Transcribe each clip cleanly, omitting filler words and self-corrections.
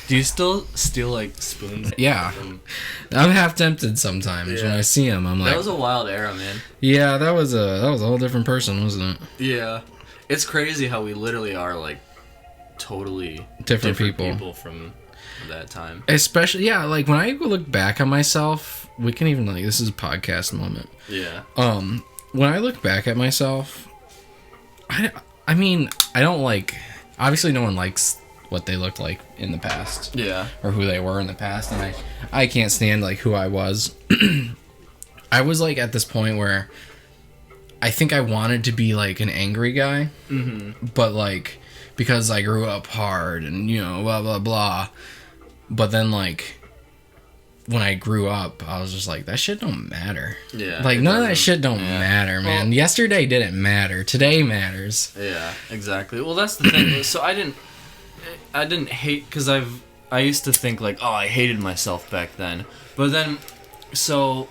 Do you still steal like spoons? Yeah. I'm half tempted sometimes when I see them. I'm like, that was a wild era, man. Yeah, that was a whole different person, wasn't it? Yeah. It's crazy how we literally are like totally different people from that time. Especially, yeah, like when I look back on myself, we can even like, this is a podcast moment. Yeah. When I look back at myself, I mean, I don't like, obviously no one likes what they looked like in the past. Yeah. Or who they were in the past, and I can't stand like who I was. I was like at this point where I think I wanted to be like an angry guy, but like because I grew up hard and blah blah blah. But then like when I grew up, I was just like, that shit don't matter. Yeah. Like none of that shit don't matter, man. Well, yesterday didn't matter. Today matters. Yeah, exactly. Well, that's the thing. So I didn't hate, because I used to think like, oh, I hated myself back then. But then, so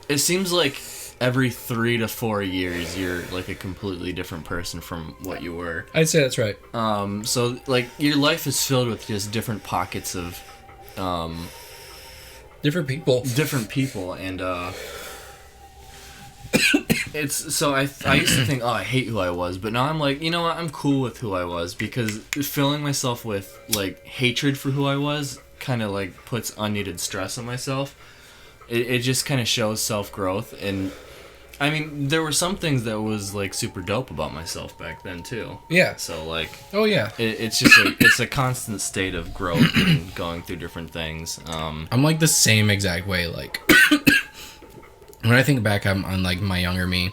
it seems like every 3 to 4 years you're like a completely different person from what you were. I'd say that's right. So like your life is filled with just different pockets of different people, and it's so I used to think, oh, I hate who I was, but now I'm like, you know what, I'm cool with who I was, because filling myself with like hatred for who I was kind of like puts unneeded stress on myself. It just kind of shows self-growth, and I mean, there were some things that was like super dope about myself back then too. Yeah. So like, oh yeah, it's just it's a constant state of growth and going through different things. I'm like the same exact way. Like when I think back on like my younger me,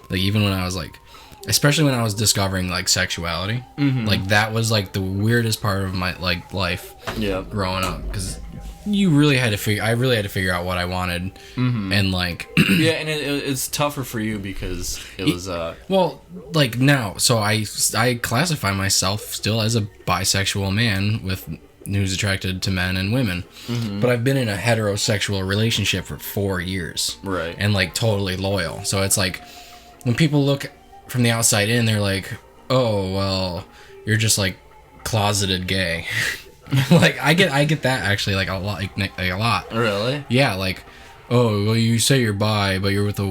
like even when I was like, especially when I was discovering like sexuality, like that was like the weirdest part of my like life. Yeah. Growing up, because I really had to figure out what I wanted, and like yeah, and it's tougher for you because it was well, like now, so I classify myself still as a bisexual man who's attracted to men and women, but I've been in a heterosexual relationship for 4 years, right, and like totally loyal. So it's like when people look from the outside in, they're like, oh well, you're just like closeted gay. Like I get that actually like a lot, like a lot. Really? Yeah, like, oh well, you say you're bi, but you're with a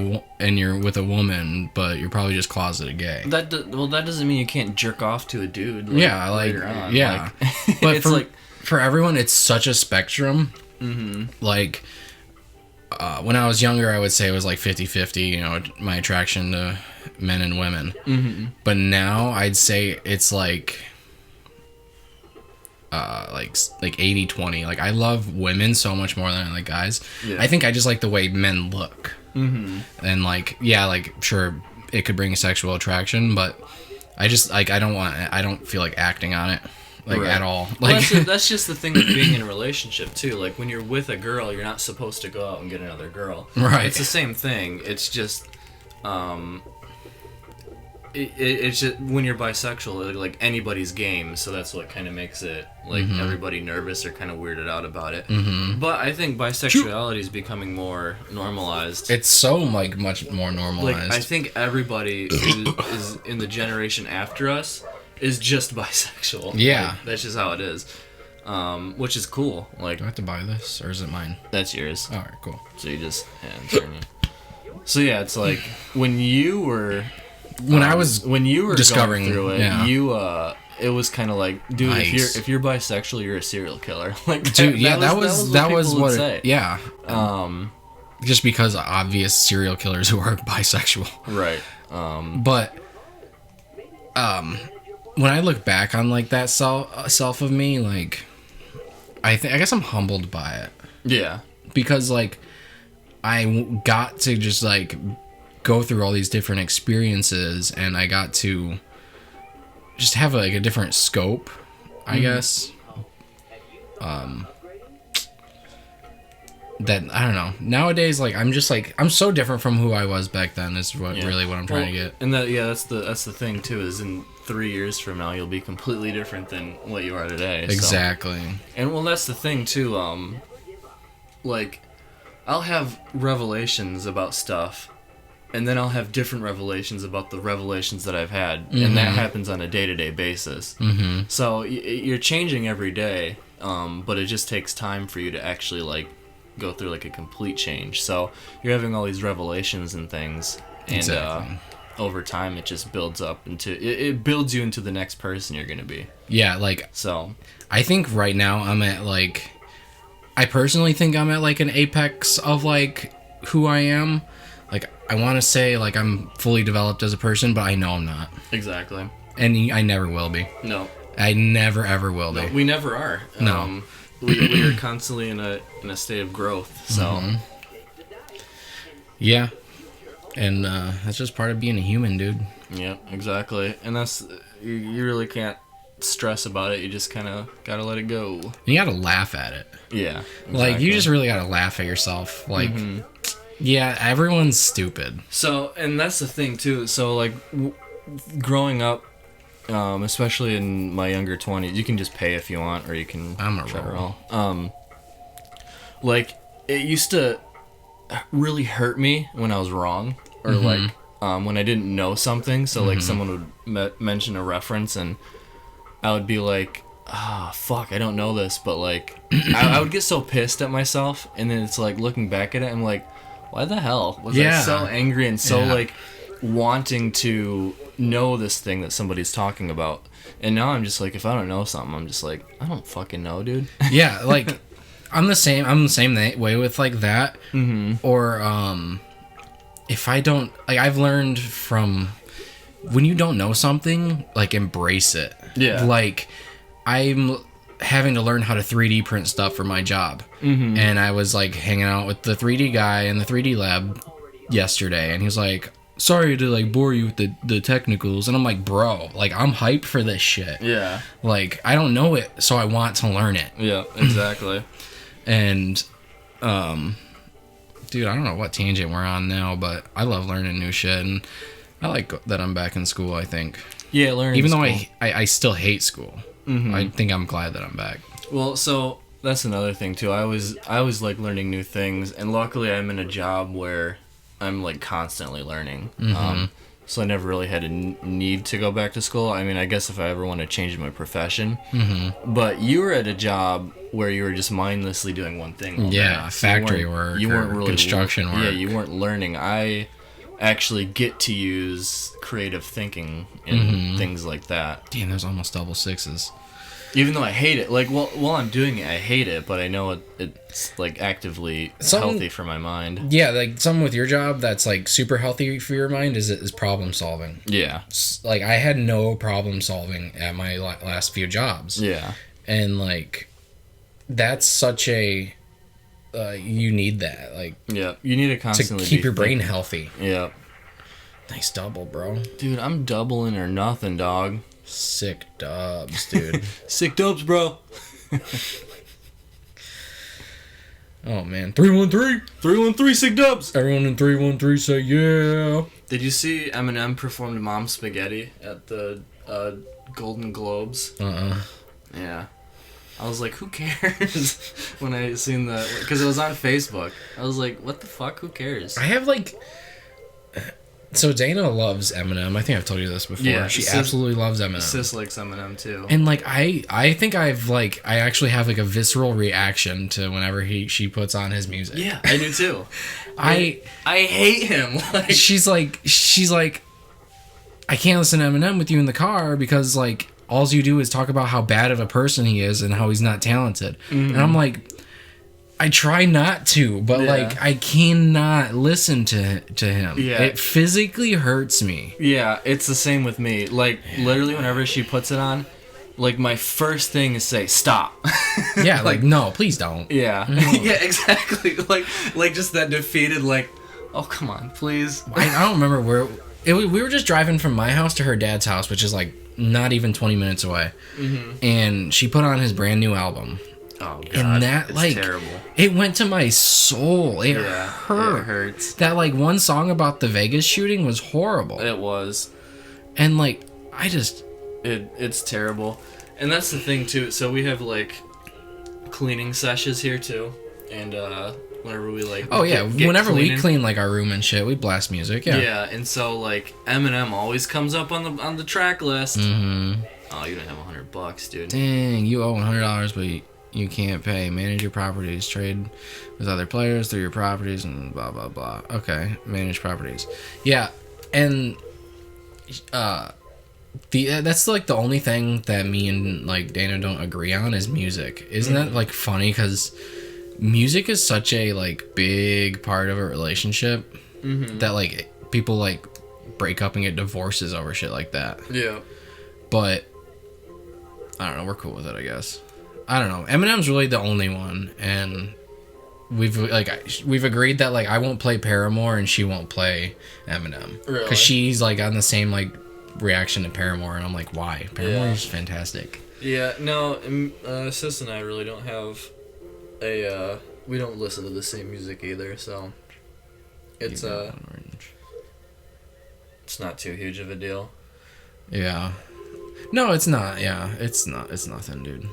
woman, but you're probably just closeted gay. That doesn't mean you can't jerk off to a dude. Like, yeah, like later on. yeah, like, but it's for everyone, it's such a spectrum. Like when I was younger, I would say it was like 50-50. My attraction to men and women. But now I'd say it's like 80-20. Like I love women so much more than I like guys. Yeah. I think I just like the way men look. And like, yeah, like sure it could bring a sexual attraction, but I just like I don't feel like acting on it like at all. Like well, that's just the thing with being in a relationship too. Like when you're with a girl, you're not supposed to go out and get another girl. Right. It's the same thing. It's just it's just when you're bisexual, like anybody's game, so that's what kind of makes it like everybody nervous or kind of weirded out about it. But I think bisexuality is becoming more normalized. It's so like much more normalized. Like I think everybody who is in the generation after us is just bisexual. Yeah, like, that's just how it is. Which is cool. Like, do I have to buy this or is it mine? That's yours. All right, cool. So you just turn it. So yeah, it's like when you were discovering going through it, it was kind of like, dude, nice. if you're bisexual, you're a serial killer. Like, dude, that was what it, yeah. Just because of obvious serial killers who are bisexual, right? But when I look back on like that self of me, like I guess I'm humbled by it. Yeah, because like I got to just like go through all these different experiences, and I got to just have like a different scope, I guess. That I don't know. Nowadays, like I'm so different from who I was back then. Is really what I'm trying to get. And that's the thing too. Is in 3 years from now, you'll be completely different than what you are today. Exactly. So. And well, that's the thing too. Like I'll have revelations about stuff and then I'll have different revelations about the revelations that I've had, and that happens on a day-to-day basis. So you're changing every day, but it just takes time for you to actually like go through like a complete change. So you're having all these revelations and things, and over time it just builds up into it builds you into the next person you're gonna be. Yeah, like, so I think right now I personally think I'm at like an apex of like who I am. Like, I want to say like I'm fully developed as a person, but I know I'm not. Exactly. And I never will be. No. I never ever will be. No, we never are. No. We are constantly in a state of growth. So. Yeah. And that's just part of being a human, dude. Yeah, exactly. And that's you really can't stress about it. You just kind of gotta let it go. And you gotta laugh at it. Yeah. Exactly. Like, you just really gotta laugh at yourself. Like, yeah, everyone's stupid. So, and that's the thing too. So, like, growing up, especially in my younger 20s, you can just pay if you want, or you can. I'm a roll. Like, it used to really hurt me when I was wrong, or like when I didn't know something. So, like, someone would mention a reference, and I would be like, "Ah, fuck, I don't know this," but like, I would get so pissed at myself, and then it's like looking back at it, I'm like, why the hell was I so angry and so like wanting to know this thing that somebody's talking about? And now I'm just like, if I don't know something, I'm just like, I don't fucking know, dude. Yeah, like, I'm the same way with like that. Or if I don't, like, I've learned from when you don't know something, like, embrace it. Yeah. Like, I'm having to learn how to 3D print stuff for my job. And I was like hanging out with the 3D guy in the 3D lab yesterday, and he was like, sorry to like bore you with the technicals. And I'm like, bro, like, I'm hyped for this shit. Yeah. Like, I don't know it, so I want to learn it. Yeah, exactly. And dude, I don't know what tangent we're on now, but I love learning new shit, and I like that I'm back in school, I think. Yeah, learning even though school. I still hate school. I think I'm glad that I'm back. Well, so that's another thing too. I was like learning new things, and luckily I'm in a job where I'm like constantly learning. So I never really had a need to go back to school. I mean, I guess if I ever want to change my profession. But you were at a job where you were just mindlessly doing one thing all day. So factory work. You weren't really construction work. Yeah, you weren't learning. I actually get to use creative thinking and things like that. Damn, there's almost double sixes. Even though I hate it, like, while I'm doing it, I hate it, but I know it's like actively healthy for my mind. Yeah, like, something with your job that's like super healthy for your mind is problem solving. Yeah. Like, I had no problem solving at my last few jobs. Yeah. And like, that's such a you need that, like, yeah, you need to constantly to keep your brain healthy. Yeah. Nice double, bro. Dude, I'm doubling or nothing, dog. Sick dubs, dude. Sick dubs, bro. Oh man, 313. 313 sick dubs. Everyone in 313 say yeah. Did you see Eminem performed Mom Spaghetti at the Golden Globes? Yeah. I was like, who cares? When I seen that, because it was on Facebook. I was like, what the fuck? Who cares? I have like. So Dana loves Eminem. I think I've told you this before. Yeah, she absolutely loves Eminem. Sis likes Eminem too. And like, I think I actually have like a visceral reaction to whenever she puts on his music. Yeah, I do too. I hate him. Like, she's like, I can't listen to Eminem with you in the car because like all you do is talk about how bad of a person he is and how he's not talented. And I'm like, I try not to, but like, I cannot listen to him. Yeah. It physically hurts me. Yeah, it's the same with me. Like, literally whenever she puts it on, like, my first thing is say, stop. Yeah, like, no, please don't. Yeah. No. Yeah, exactly. Like just that defeated, like, oh, come on, please. I don't remember where... we were just driving from my house to her dad's house, which is, like, not even 20 minutes away. And she put on his brand new album. Oh, God. And that, it's like, terrible. It went to my soul. It hurt. It hurts. That, like, one song about the Vegas shooting was horrible. It was. And, like, I just... It's terrible. And that's the thing, too. So we have, like, cleaning sessions here, too. And whenever we like. Oh yeah, get whenever cleaning. we clean like our room and shit, we blast music. Yeah. Yeah, and so like Eminem always comes up on the track list. Mm-hmm. Oh, you don't have $100, dude. Dang, you owe $100, but you can't pay. Manage your properties. Trade with other players through your properties and blah blah blah. Okay, manage properties. Yeah, and that's like the only thing that me and like Dana don't agree on is music. Isn't that like funny? Because music is such a like big part of a relationship that like people like break up and get divorces over shit like that. Yeah. But I don't know, we're cool with it, I guess. I don't know. Eminem's really the only one, and we've agreed that like I won't play Paramore and she won't play Eminem. Really? Because she's like on the same like reaction to Paramore, and I'm like, why? Paramore is fantastic. Yeah, no, Sis and I really don't have we don't listen to the same music either, so it's it's not too huge of a deal. Yeah. No, it's not. Yeah, it's not. It's nothing, dude.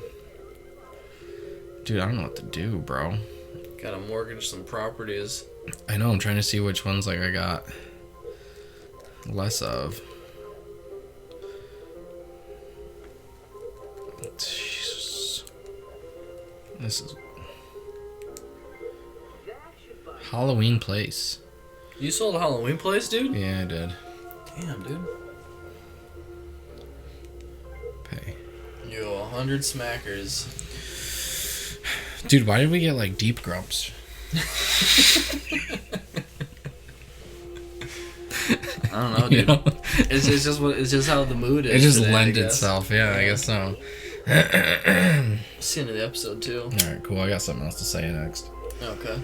Dude, I don't know what to do, bro. Gotta mortgage some properties. I know, I'm trying to see which ones like I got less of. Jesus. This is Halloween Place. You sold a Halloween Place, dude? Yeah, I did. Damn, dude. Pay. Yo, 100 smackers. Dude, why did we get like deep grumps? I don't know, dude. You know? It's just how the mood is. It just today, lent itself. Yeah, I guess so. It's the end of the episode too. All right, cool. I got something else to say next. Okay.